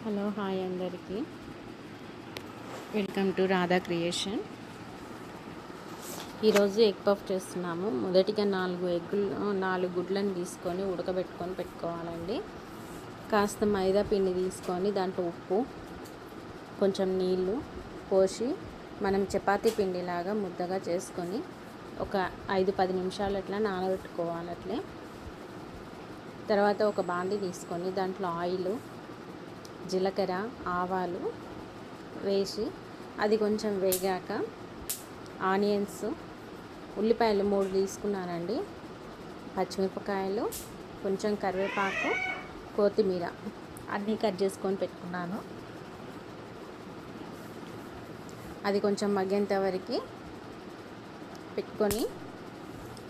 Hello hi అందరికీ welcome to Radha creation. ఈరోజు egg puff చేస్తున్నాము. మొదటిగా 4 గుడ్లను తీసుకొని ఉడకబెట్టుకొని పెట్టుకోవాలండి. కాస్త మైదా పిండి తీసుకొని దాంట్లో ఉప్పు, కొంచెం నీళ్ళు పోసి మనం చపాతీ పిండిలాగా ముద్దగా చేసుకొని ఒక 5-10 నిమిషాలు అట్లా నానబెట్టుకోవాలి. అట్లే తర్వాత ఒక బాండి తీసుకొని దాంట్లో ఆయిల్, జీలకర్ర, ఆవాలు వేసి అది కొంచెం వేగాక ఆనియన్స్, ఉల్లిపాయలు 3 తీసుకున్నానండి, పచ్చిమిరపకాయలు, కొంచెం కరివేపాకు, కొత్తిమీర అన్నీ కట్ చేసుకొని పెట్టుకున్నాను. అది కొంచెం మగ్గేంత వరకు పెట్టుకొని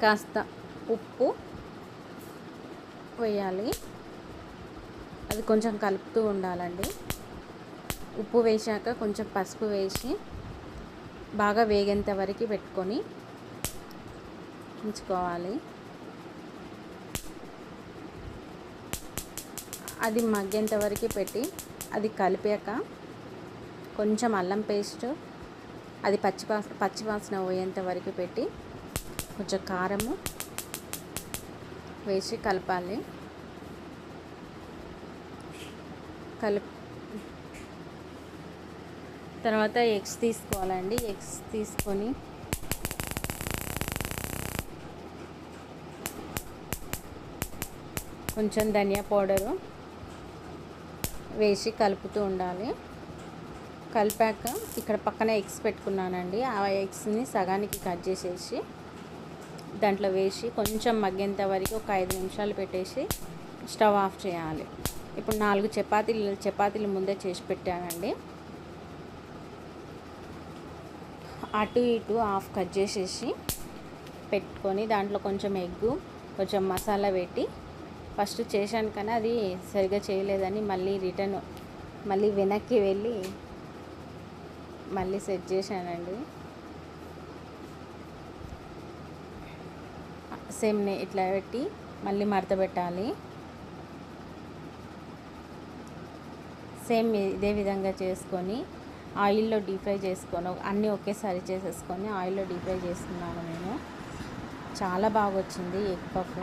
కాస్త ఉప్పు వేయాలి. అది కొంచెం కలుపుతూ ఉండాలండి. ఉప్పు వేసాక కొంచెం పసుపు వేసి బాగా వేగేంత వరకు పెట్టుకొని ఉంచుకోవాలి. అది మగ్గేంత వరకు పెట్టి అది కలిపాక కొంచెం అల్లం పేస్ట్, అది పచ్చివాసన పోయేంత వరకు పెట్టి కొంచెం కారము వేసి కలపాలి. తర్వాత ఎగ్స్ తీసుకోవాలండి. ఎగ్స్ తీసుకొని కొంచెం ధనియా పౌడరు వేసి కలుపుతూ ఉండాలి. కలిపాక ఇక్కడ పక్కన ఎగ్స్ పెట్టుకున్నానండి. ఆ ఎగ్స్ని సగానికి కట్ చేసేసి దాంట్లో వేసి కొంచెం మగ్గేంత వరకు ఒక 5 నిమిషాలు పెట్టేసి స్టవ్ ఆఫ్ చేయాలి. ఇప్పుడు 4 చపాతీలు ముందే చేసి పెట్టానండి. అటు ఇటు హాఫ్ కట్ చేసేసి పెట్టుకొని దాంట్లో కొంచెం ఎగ్గు, కొంచెం మసాలా పెట్టి ఫస్ట్ చేశాను కానీ అది సరిగ్గా చేయలేదని మళ్ళీ వెనక్కి వెళ్ళి మళ్ళీ సెట్ చేశానండి. సేమ్ ఇట్లా పెట్టి మళ్ళీ మడత పెట్టాలి. సేమ్ ఇదే విధంగా చేసుకొని ఆయిల్లో డీప్ ఫ్రై చేసుకొని అన్నీ ఒకేసారి చేసేసుకొని ఆయిల్లో డీప్ ఫ్రై చేసుకున్నాను నేను. చాలా బాగా వచ్చింది ఎగ్ పఫ్.